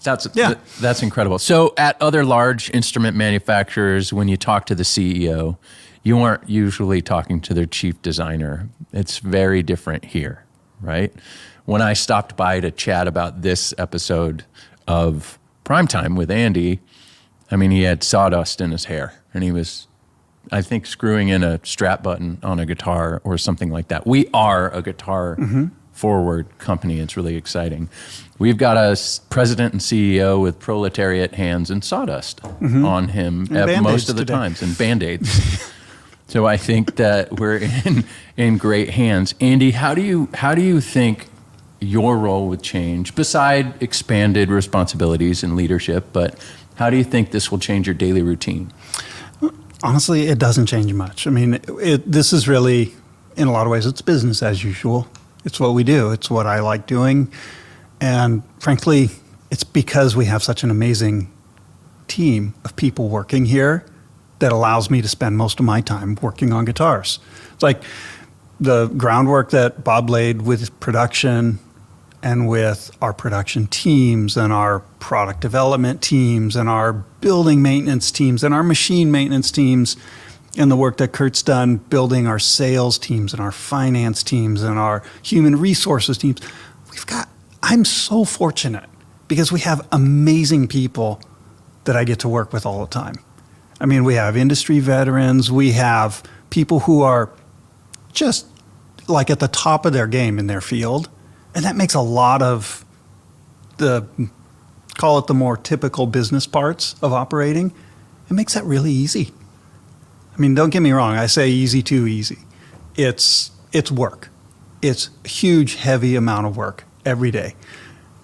That's incredible. So at other large instrument manufacturers, when you talk to the CEO, you aren't usually talking to their chief designer. It's very different here, right? When I stopped by to chat about this episode of Primetime with Andy, I mean, he had sawdust in his hair, and he was, I think, screwing in a strap button on a guitar or something like that. We are a guitar forward company. It's really exciting. We've got a president and CEO with proletariat hands and sawdust on him And at Band-Aids most of the today. times, and Band-Aids. So I think that we're in great hands. Andy, how do you think your role would change, beside expanded responsibilities and leadership, but how do you think this will change your daily routine? Honestly, it doesn't change much. I mean, this is really, in a lot of ways, it's business as usual. It's what we do. It's what I like doing. And frankly, it's because we have such an amazing team of people working here that allows me to spend most of my time working on guitars. It's like the groundwork that Bob laid with production and with our production teams and our product development teams and our building maintenance teams and our machine maintenance teams, and the work that Kurt's done building our sales teams and our finance teams and our human resources teams. I'm so fortunate because we have amazing people that I get to work with all the time. I mean, we have industry veterans, we have people who are just like at the top of their game in their field. And that makes a lot of call it the more typical business parts of operating. It makes that really easy. I mean, don't get me wrong. I say easy too easy. It's work. It's a huge, heavy amount of work every day.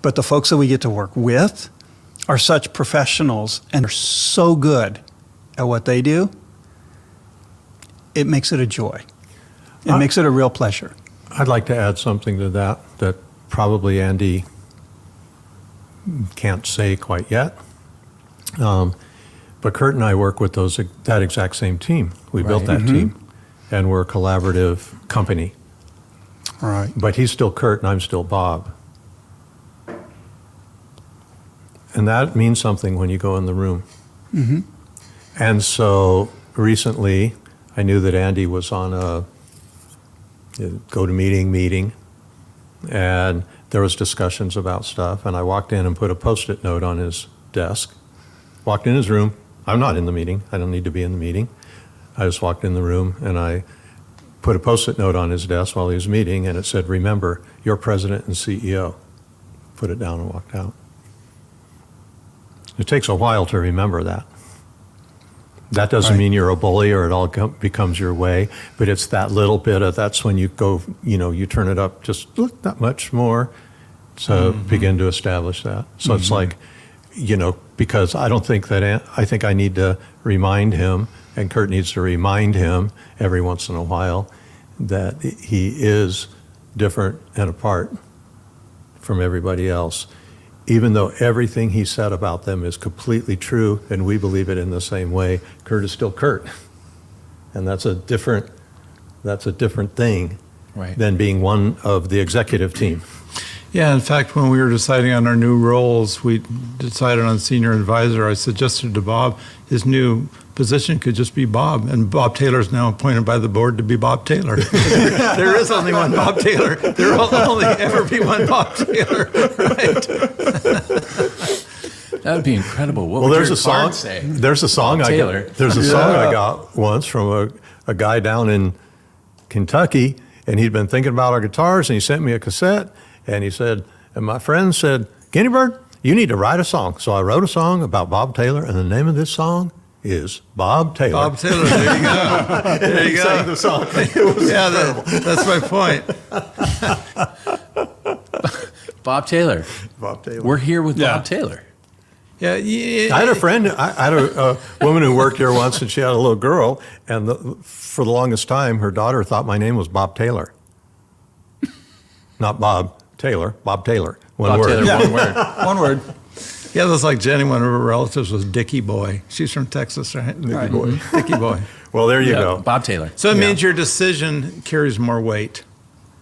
But the folks that we get to work with are such professionals and are so good at what they do. It makes it a joy. It makes it a real pleasure. I'd like to add something to that probably Andy can't say quite yet. But Kurt and I work with that exact same team. We built that team, and we're a collaborative company. All right. But he's still Kurt and I'm still Bob. And that means something when you go in the room. And so recently, I knew that Andy was on a go-to-meeting, and there was discussions about stuff, and I walked in and put a Post-it note on his desk. Walked in his room. I'm not in the meeting. I don't need to be in the meeting. I just walked in the room, and I put a Post-it note on his desk while he was meeting, and it said, "Remember, you're president and CEO." Put it down and walked out. It takes a while to remember that. That doesn't mean you're a bully or it all becomes your way, but it's that little bit of, that's when you go, you turn it up just that much more to begin to establish that. So it's like, because I don't think that, I think I need to remind him, and Kurt needs to remind him every once in a while that he is different and apart from everybody else. Even though everything he said about them is completely true and we believe it in the same way, Kurt is still Kurt. And that's a different thing than being one of the executive team. Yeah, in fact, when we were deciding on our new roles, we decided on senior advisor. I suggested to Bob his new position could just be Bob, and Bob Taylor is now appointed by the board to be Bob Taylor. There is only one Bob Taylor. There will only ever be one Bob Taylor, right? That would be incredible. What Well, would there's your a song. card say? There's a song Bob I Taylor. got. There's a song I got once from a guy down in Kentucky, and he'd been thinking about our guitars, and he sent me a cassette, and he said, and my friend said, "Guineabird, you need to write a song." So I wrote a song about Bob Taylor, and the name of this song is Bob Taylor. Bob Taylor, there you go. There you Sang go. the song. It was That's my point. Bob Taylor. Bob Taylor. We're here with Bob Taylor. Yeah, I had a friend, I had a woman who worked here once, and she had a little girl, and for the longest time, her daughter thought my name was Bob Taylor. Not Bob Taylor, Bob Taylor. One Bob word. Taylor, one word. One word. Yeah, that's like Jenny, one of her relatives was Dickie Boy. She's from Texas, right? Dickie Boy. Dickie Boy. Well, there you Yeah, go. Bob Taylor. So it means your decision carries more weight.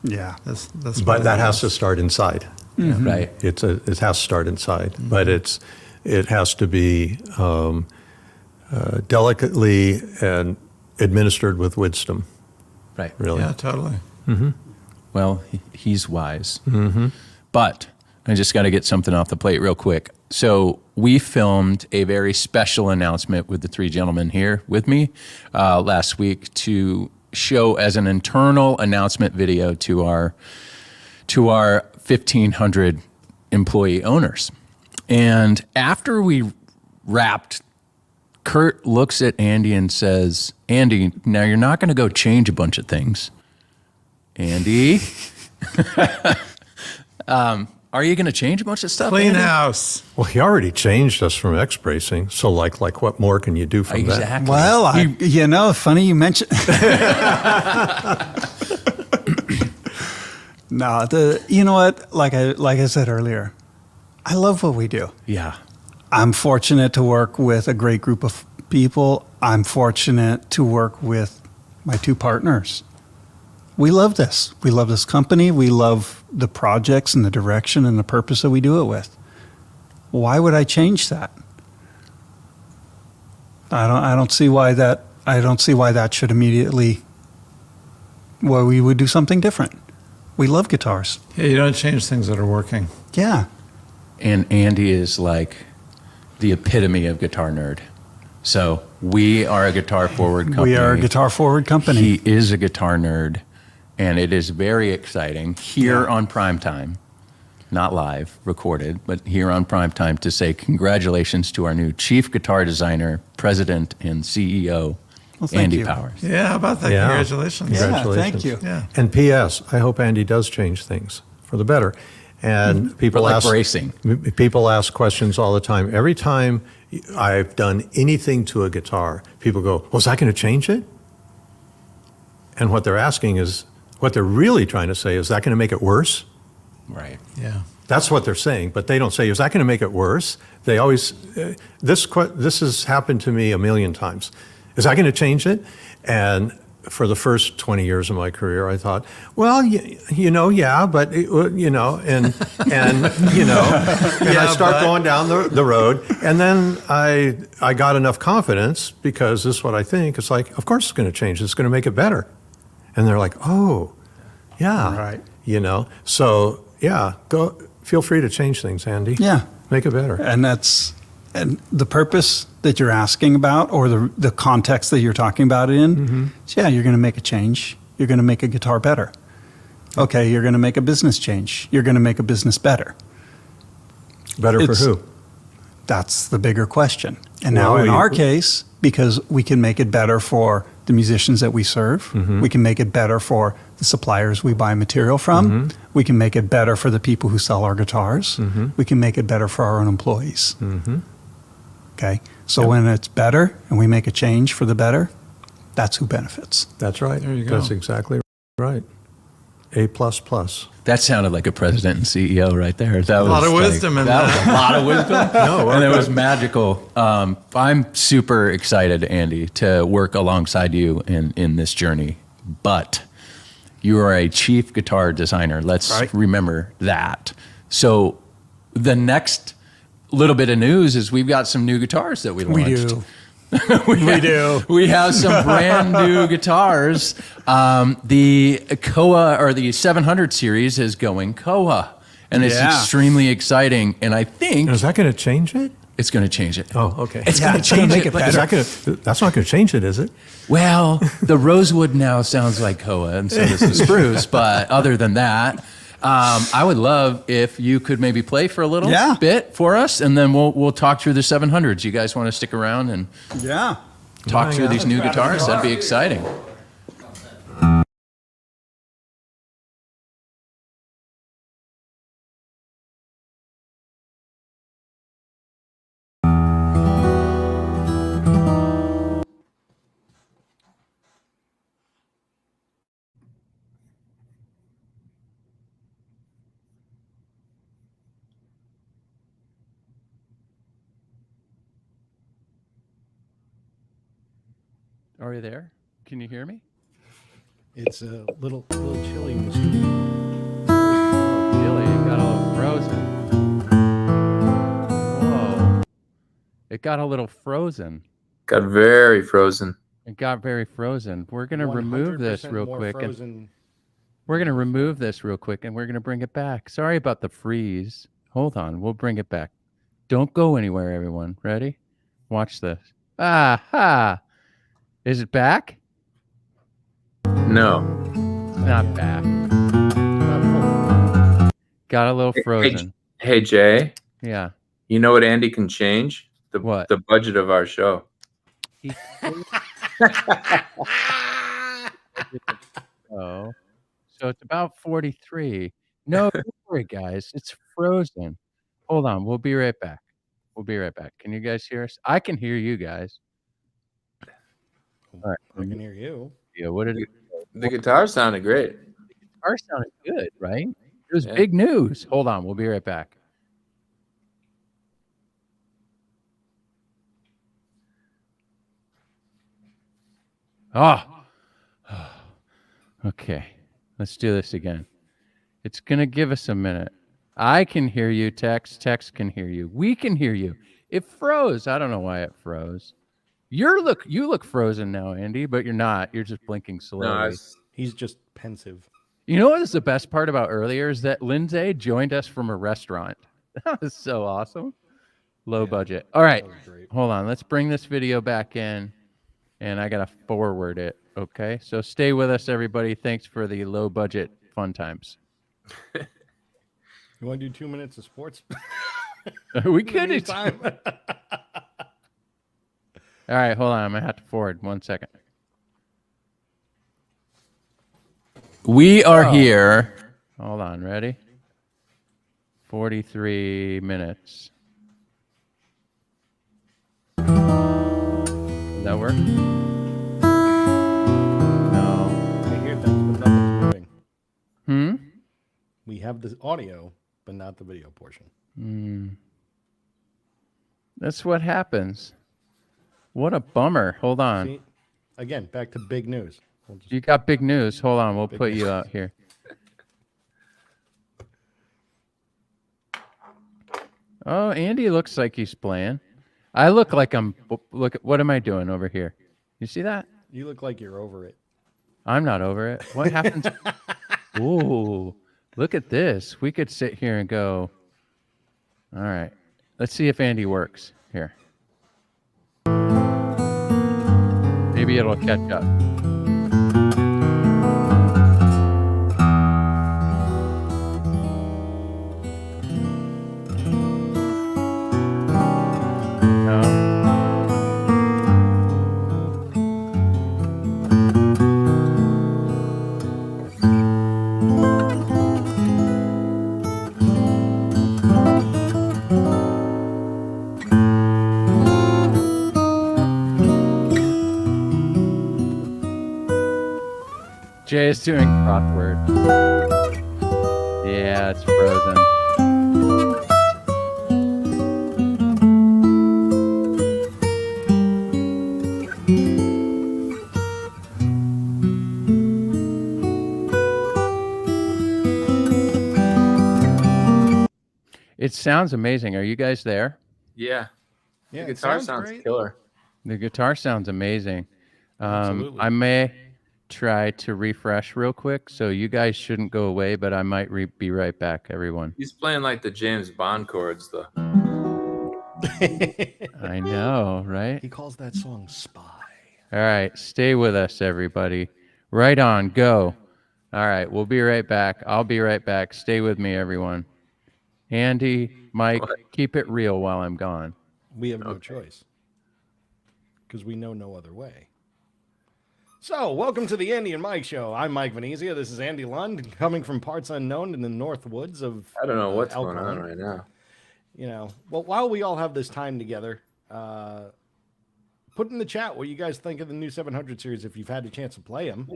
Yeah. That's But that has to start inside. Right. It has to start inside, but it has to be delicately and administered with wisdom. Right. Really. Yeah, totally. Well, he's wise. But I just got to get something off the plate real quick. So we filmed a very special announcement with the three gentlemen here with me last week to show as an internal announcement video to our 1,500 employee owners. And after we wrapped, Kurt looks at Andy and says, "Andy, now you're not going to go change a bunch of things." Andy, are you going to change a bunch of stuff? Clean Andy? house. Well, he already changed us from X bracing, so like what more can you do from that? Exactly. Well, funny you mentioned. No, you know what? Like I said earlier, I love what we do. Yeah. I'm fortunate to work with a great group of people. I'm fortunate to work with my two partners. We love this. We love this company. We love the projects and the direction and the purpose that we do it with. Why would I change that? I don't see why that. I don't see why that should immediately. Why we would do something different. We love guitars. Yeah, you don't change things that are working. Yeah. And Andy is like the epitome of guitar nerd. So we are a guitar forward company. We are a guitar forward company. He is a guitar nerd, and it is very exciting here on Primetime, not live, recorded, but here on Primetime to say congratulations to our new chief guitar designer, president, and CEO, Well, thank Andy you. Powers. Yeah, how about that? Yeah. Congratulations. Yeah, Congratulations. thank you. Yeah. And P.S. I hope Andy does change things for the better. And people like ask bracing. People ask questions all the time. Every time I've done anything to a guitar, people go, "Well, is that going to change it?" And what they're asking is, what they're really trying to say is, that going to make it worse? Right. Yeah. That's what they're saying, but they don't say, "Is that going to make it worse?" They always, this has happened to me a million times. Is that going to change it? And for the first 20 years of my career, I thought, well, yeah, but, and and I start going down the road. And then I got enough confidence, because this is what I think. It's like, of course it's going to change. It's going to make it better. And they're like, oh, yeah. Right. So, yeah, feel free to change things, Andy. Yeah. Make it better. And the purpose that you're asking about, or the context that you're talking about it in, so yeah, you're going to make a change. You're going to make a guitar better. Okay, you're going to make a business change. You're going to make a business better. Better for who? That's the bigger question. And now Well, in our case, because we can make it better for the musicians that we serve, we can make it better for the suppliers we buy material from, we can make it better for the people who sell our guitars, we can make it better for our own employees. Okay, so when it's better and we make a change for the better, that's who benefits. That's right. There you go. That's exactly right. A++. That sounded like a president and CEO right there. That was lot of wisdom in that. that. Was a lot of wisdom. No, and it was magical. I'm super excited, Andy, to work alongside you in this journey. But you are a chief guitar designer. Let's remember that. So the next little bit of news is we've got some new guitars that we launched. We do. We have some brand new guitars. The Koa, or the 700 series, is going Koa, and it's extremely exciting. And I think Is that going to change it? it's going to change it. Oh, okay. It's going to change make it. it but- better. That's not going to change it, is it? Well, the rosewood now sounds like Koa, and so does the spruce. But other than that, I would love if you could maybe play for a little bit for us, and then we'll talk through the 700s. You guys want to stick around and talk through these new guitars? That'd be exciting. Are you there? Can you hear me? It's a little chilly. Really, you got all frozen. It got a little frozen. Got very frozen. It got very frozen. We're going to remove this 100% real more quick. And frozen. we're going to remove this real quick and we're going to bring it back. Sorry about the freeze. Hold on. We'll bring it back. Don't go anywhere, everyone. Ready? Watch this. Ha! Is it back? No. It's not back. Got a little frozen. Hey, Jay. Yeah. You know what Andy can change? What? The budget of our show. Oh, so it's about 43. No, don't worry, guys. It's frozen. Hold on. We'll be right back. We'll be right back. Can you guys hear us? I can hear you guys. All right. I can hear you. Yeah. What did it? The guitar sounded great. Our sounded good, right? It was Yeah. big news. Hold on. We'll be right back. Oh. Okay. Let's do this again. It's going to give us a minute. I can hear you, Tex. Tex can hear you. We can hear you. It froze. I don't know why it froze. You look frozen now, Andy, but you're not. You're just blinking slowly. No, He's just pensive. You know what is the best part about earlier is that Lindsay joined us from a restaurant. That was so awesome. Low budget. All right. That was great. Hold on. Let's bring this video back in, and I got to forward it. Okay. So stay with us, everybody. Thanks for the low budget fun times. You want to do 2 minutes of sports? We In the could. meantime? All right. Hold on. I'm going to have to forward 1 second. We are here. Hold on. Ready? 43 minutes. Does that work? No. I hear things, but nothing's moving. Hmm? We have the audio, but not the video portion. That's what happens. What a bummer. Hold on. See? Again, back to big news. We'll just- You got big news. Hold on. We'll put you out here. Oh, Andy looks like he's playing. I look like I'm. Look, what am I doing over here? You see that? You look like you're over it. I'm not over it. What happens? Ooh, look at this. We could sit here and go. All right. Let's see if Andy works here. Maybe it'll catch up. No. Jay is doing crossword. Yeah, it's frozen. It sounds amazing. Are you guys there? Yeah. Yeah, The it guitar sounds great. killer. The guitar sounds amazing. Absolutely. I may try to refresh real quick, so you guys shouldn't go away, but I might be right back, everyone. He's playing like the James Bond chords, though. I know, right? He calls that song Spy. All right, stay with us, everybody. Right on, go. All right, we'll be right back. I'll be right back. Stay with me, everyone. Andy, Mike, keep it real while I'm gone. We have no choice because we know no other way. So, welcome to the Andy and Mike Show. I'm Mike Venezia. This is Andy Lund, coming from parts unknown in the north woods of. I don't know what's going Elkhorn. on right now. You know, well, while we all have this time together, put in the chat what you guys think of the new 700 series if you've had a chance to play them.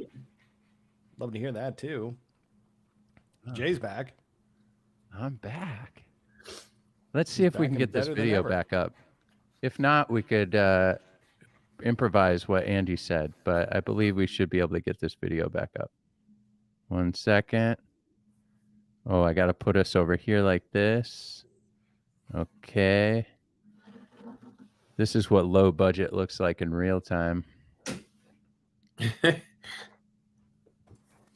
Love to hear that too. Jay's back. I'm back. Let's see if we back can and get this better than video ever. back up. If not, we could improvise what Andy said, but I believe we should be able to get this video back up. 1 second. Oh, I got to put us over here like this. Okay. This is what low budget looks like in real time.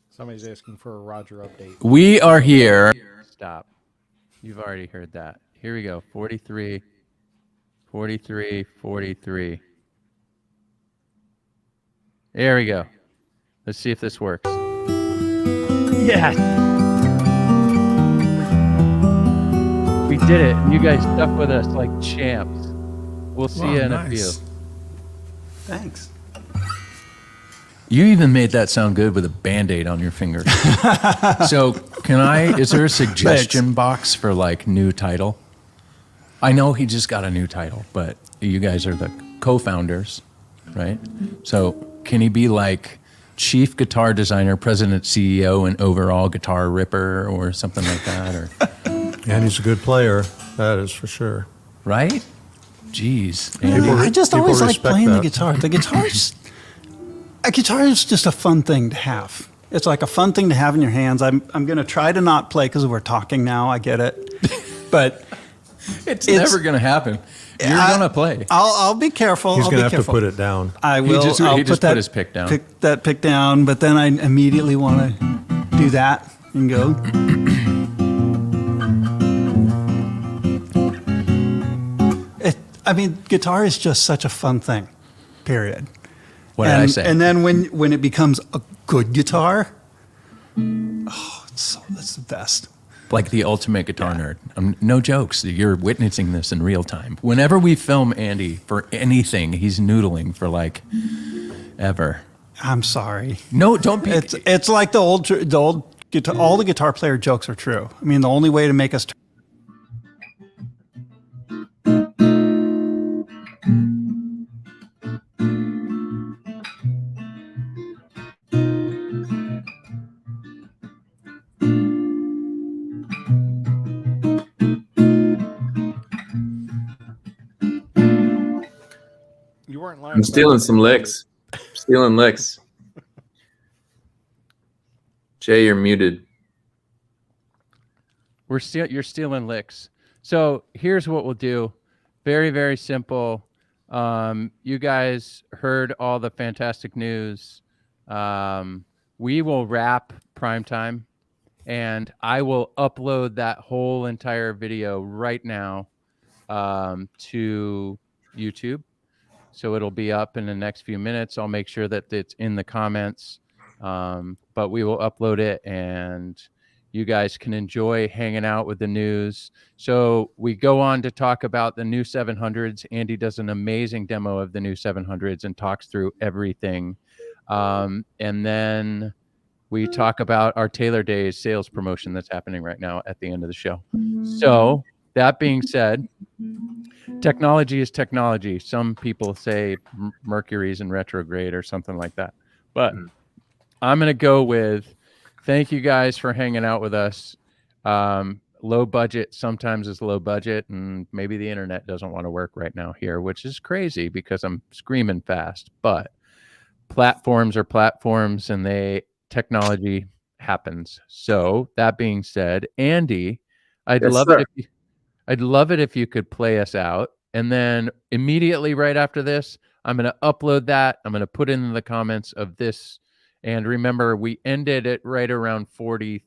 Somebody's asking for a Roger update. We are here. Stop. You've already heard that. Here we go. 43, 43, 43. There we go. Let's see if this works. Yes. We did it. And you guys stuck with us like champs. We'll see you in a few. Thanks. You even made that sound good with a Band-Aid on your finger. So is there a suggestion box for like new title? I know he just got a new title, but you guys are the co-founders, right? So can he be like chief guitar designer, president, CEO, and overall guitar ripper or something like that? Or And he's a good player. That is for sure. right? Jeez. I just people always like respect playing the that. guitar. A guitar is just a fun thing to have. It's like a fun thing to have in your hands. I'm going to try to not play because we're talking now. I get it. But It's never going to happen. You're going to play. I'll be careful. He's I'll going be to have to careful. put it down. I will. He just put his pick down. Pick that pick down, but then I immediately want to do that and go. Guitar is just such a fun thing. Period. What did I say? And then when it becomes a good guitar, that's the best. Like the ultimate guitar nerd. No jokes. You're witnessing this in real time. Whenever we film Andy for anything, he's noodling for like ever. I'm sorry. No, don't be. It's like the old guitar. All the guitar player jokes are true. I mean, the only way to make us. You weren't lying. I'm stealing some licks. Stealing licks. Jay, you're muted. You're stealing licks. So here's what we'll do. Very, very simple. You guys heard all the fantastic news. We will wrap Primetime, and I will upload that whole entire video right now to YouTube. So it'll be up in the next few minutes. I'll make sure that it's in the comments, but we will upload it, and you guys can enjoy hanging out with the news. So we go on to talk about the new 700s. Andy does an amazing demo of the new 700s and talks through everything. And then we talk about our Taylor Days sales promotion that's happening right now at the end of the show. So that being said, technology is technology. Some people say Mercury's in retrograde or something like that. But I'm going to go with thank you guys for hanging out with us. Low budget sometimes is low budget, and maybe the internet doesn't want to work right now here, which is crazy because I'm screaming fast. But platforms are platforms, and technology happens. So that being said, Andy, I'd love it if you could play us out, and then immediately right after this, I'm going to upload that. I'm going to put in the comments of this. And remember, we ended it right around 40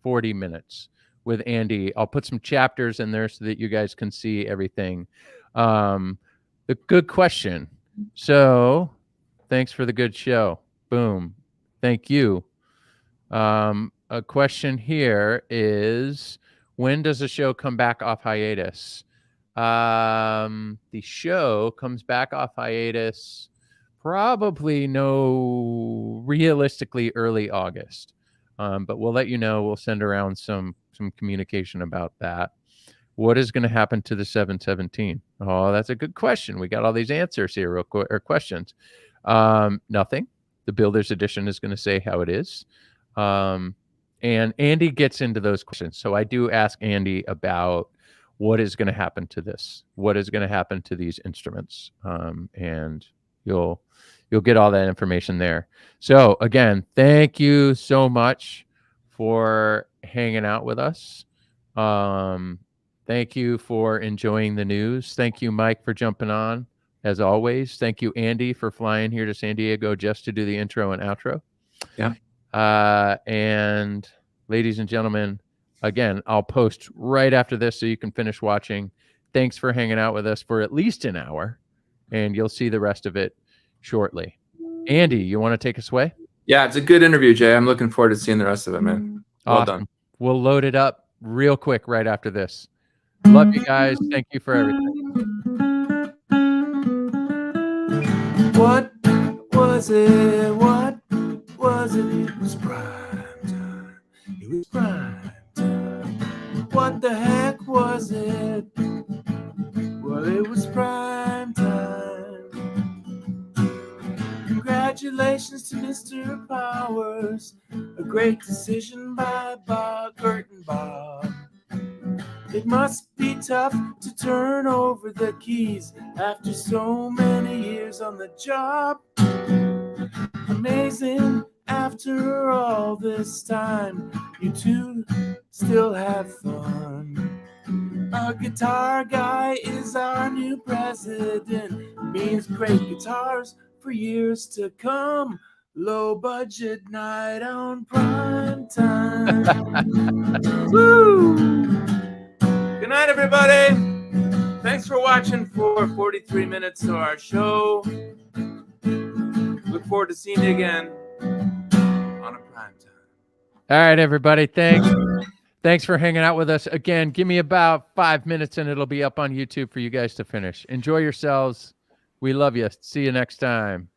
minutes with Andy. I'll put some chapters in there so that you guys can see everything. The good question. So thanks for the good show. Boom. Thank you. A question here is, when does the show come back off hiatus? The show comes back off hiatus probably realistically early August. But we'll let you know. We'll send around some communication about that. What is going to happen to the 717? Oh, that's a good question. We got all these answers here real quick, or questions. Nothing. The Builder's Edition is going to say how it is. And Andy gets into those questions. So I do ask Andy about what is going to happen to this, what is going to happen to these instruments. And you'll get all that information there. So again, thank you so much for hanging out with us. Thank you for enjoying the news. Thank you, Mike, for jumping on. as always. Thank you, Andy, for flying here to San Diego just to do the intro and outro. Yeah. And ladies and gentlemen, again, I'll post right after this so you can finish watching. Thanks for hanging out with us for at least an hour, and you'll see the rest of it shortly. Andy, you want to take us away? Yeah, it's a good interview, Jay. I'm looking forward to seeing the rest of it, man. Well Awesome. done. We'll load it up real quick right after this. Love you guys. Thank you for everything. What was it? What was it? It was prime time. It was prime time. What the heck was it? Well, it was prime time. Congratulations to Mr. Powers. A great decision by Bob, Kurt and Bob. It must be tough to turn over the keys after so many years on the job. Amazing, after all this time, you two still have fun. A guitar guy is our new president. Means great guitars for years to come. Low budget night on prime time. Woo! Good night, everybody. Thanks for watching for 43 minutes of our show. Look forward to seeing you again on a prime time. All right, everybody. Thanks for hanging out with us. Again, give me about 5 minutes and it'll be up on YouTube for you guys to finish. Enjoy yourselves. We love you. See you next time.